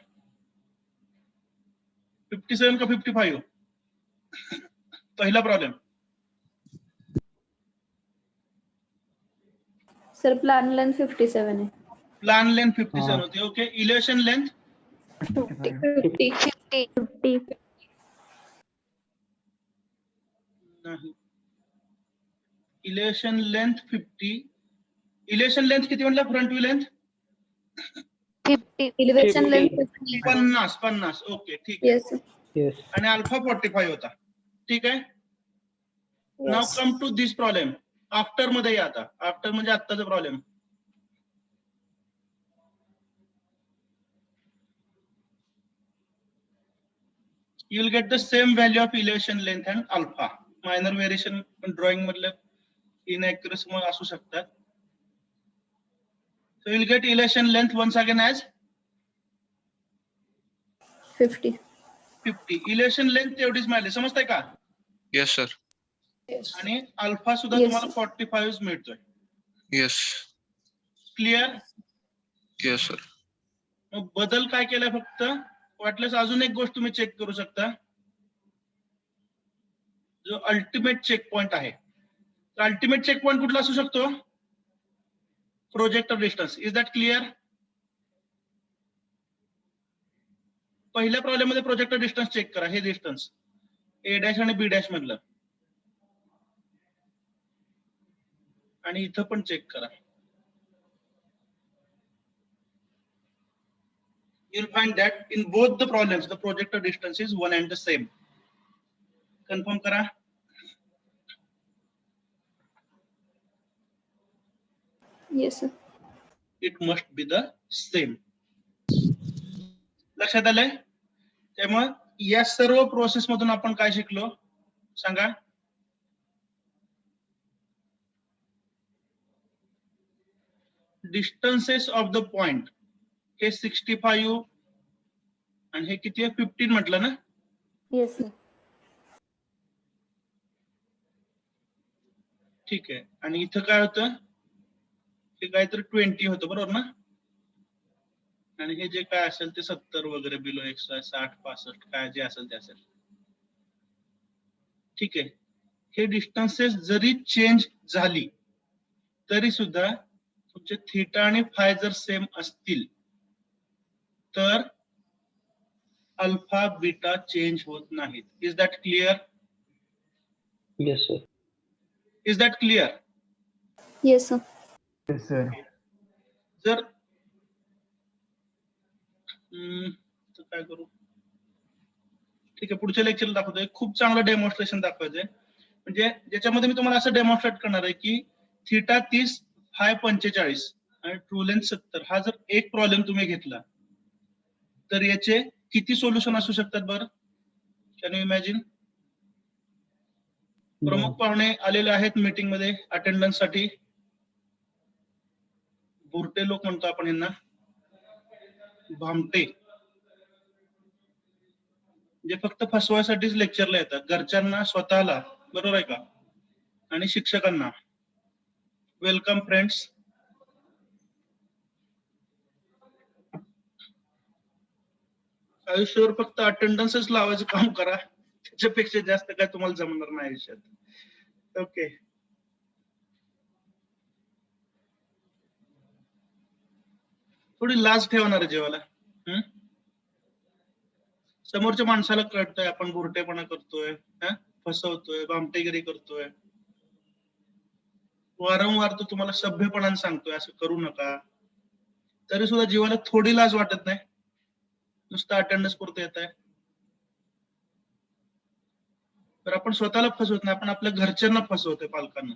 57 का 55? पहिला प्रॉब्लेम. सर प्लान लेंथ 57 है. प्लान लेंथ 57 होती है. ओके. Elevation length 50. 50. नाही. Elevation length 50. इलेव्हेशन लेंथ किती म्हटलं? Front view length 50. Elevation length 50. ओके, ठीक आहे. yes sir. Yes. आणि अल्फा 45 होता. ठीक आहे. Now Yes. Come to this problem. After मध्ये या आता. आफ्टर म्हणजे आत्ताचा problem. You will get the same value of elevation length and alpha. Minor variation drawing मधले inaccuracy मग असू शकतात. So you will get elevation length once again as 50. 50. Elevation length एवढीच मिळाली. समजताय का? Yes, sir. Yes. आणि अल्फा सुद्धा Yes. तुम्हाला 45 मिळतोय. Yes. क्लिअर? Yes, sir. मग बदल काय केलाय फक्त? वाटल्यास अजून एक गोष्ट तुम्ही चेक करू शकता. जो अल्टिमेट चेक पॉइंट आहे. तर अल्टिमेट चेक पॉइंट कुठला असू शकतो? Projector distance. Is that clear? पहिल्या प्रॉब्लेम मध्ये प्रोजेक्टर डिस्टन्स चेक करा. हे डिस्टन्स ए डॅश आणि बी डॅश मधलं. आणि इथं पण चेक करा. You'll find that in both the problems the projector distance is one and the same. Confirm करा. Yes sir. It must be the same. लक्षात आलंय? त्यामुळे या सर्व प्रोसेस मधून आपण काय शिकलो सांगा? डिस्टन्सेस ऑफ द पॉइंट हे 65 आणि हे किती आहे? 15 म्हटलं ना? Yes sir. ठीक आहे. आणि इथं काय होतं? हे काहीतरी 20 होतं बरोबर ना? आणि हे जे काय असेल ते 70 वगैरे बिलो 160 65 काय जे असेल ते असेल. ठीक आहे. हे डिस्टन्सेस जरी चेंज झाली तरी सुद्धा तुमचे थीटा आणि फाय जर सेम असतील तर अल्फा बीटा चेंज होत नाहीत. Is that clear? Yes, sir. Is that clear? Yes sir. Yes, sir. जर तर काय करू? ठीक आहे. पुढच्या लेक्चरला दाखवतोय. खूप चांगलं डेमॉन्स्ट्रेशन दाखवायचंय. म्हणजे ज्याच्यामध्ये मी तुम्हाला असं डेमॉन्स्ट्रेट करणार आहे की थीटा 30 फाय 45 आणि ट्रू लेंथ 70 हा जर एक प्रॉब्लेम तुम्ही घेतला तर याचे किती सोल्युशन असू शकतात बरं? Can you imagine? प्रमुख पाहुणे आलेले आहेत मीटिंग मध्ये अटेंडन्स साठी. बुरटे लोक म्हणतो आपण यांना. भामटे. जे फक्त फसवायसाठीच लेक्चरला येतात. घरच्यांना, स्वतःला. बरोबर आहे का? आणि शिक्षकांना. Welcome friends. आयुष्यावर फक्त अटेंडन्सच लावायचं काम करा. त्याच्यापेक्षा जास्त काय तुम्हाला जमणार नाही आयुष्यात. ओके. थोडी लाज ठेवणार आहे जेवायला. समोरच्या माणसाला कळतंय आपण बुरटेपणा करतोय, फसवतोय, भामटेगिरी करतोय. वारंवार तो तुम्हाला सभ्यपणाने सांगतोय असं करू नका. तरी सुद्धा जीवाला थोडी लाज वाटत नाही. नुसतं अटेंडन्स पुरतं येत आहे. तर आपण स्वतःला फसवत नाही, आपण आपल्या घरच्यांना फसवतोय, पालकांना.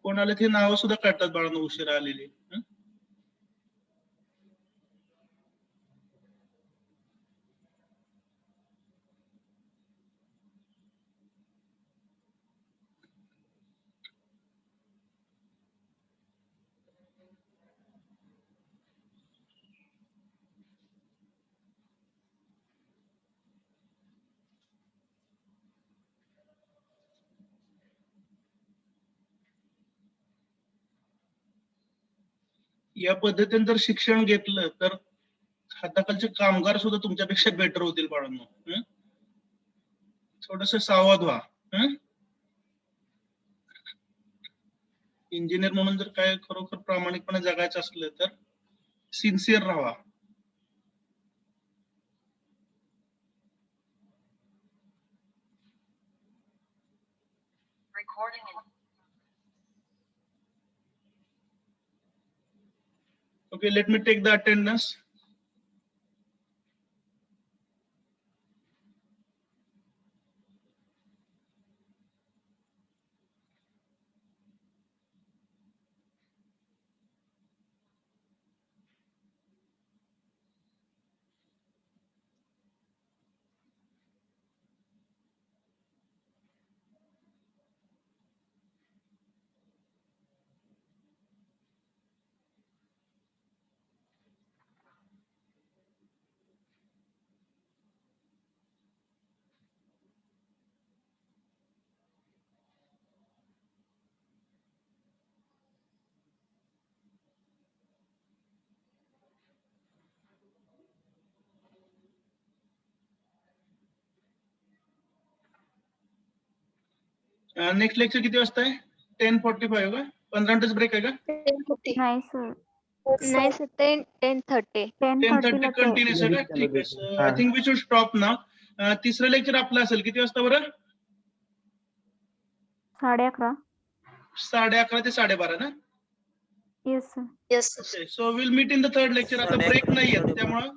कोणाला ती नावं सुद्धा कळतात बाळांनो उशिरा आलेली. या पद्धतीने जर शिक्षण घेतलं तर हाताखालचे कामगार सुद्धा तुमच्यापेक्षा बेटर होतील बाळांनो. थोडस सावध व्हा. इंजिनियर म्हणून जर काय खरोखर प्रामाणिकपणे जगायचं असलं तर सिन्सिअर राहा. Okay, let me take the attendance. Next lecture किती वाजता आहे? 10:45 का? 15 मिनिटच ब्रेक आहे का? नाही सर. नाही सर 10:30. 10:30 कंटिन्यूस आहे का? ठीक आहे. I think we should stop now. तिसरं लेक्चर आपलं असेल किती वाजता बरं? 11:30. 11:30 ते 12:30 ना? Yes sir. Yes, sir. So will meet in the third lecture. आता ब्रेक नाही आहे त्यामुळं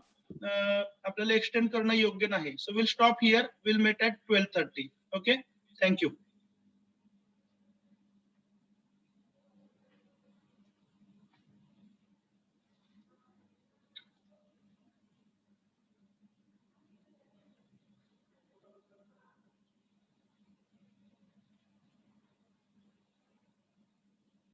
आपल्याला एक्सटेंड करणं योग्य नाही. So will stop here. Will meet at 12:30. Okay, thank you.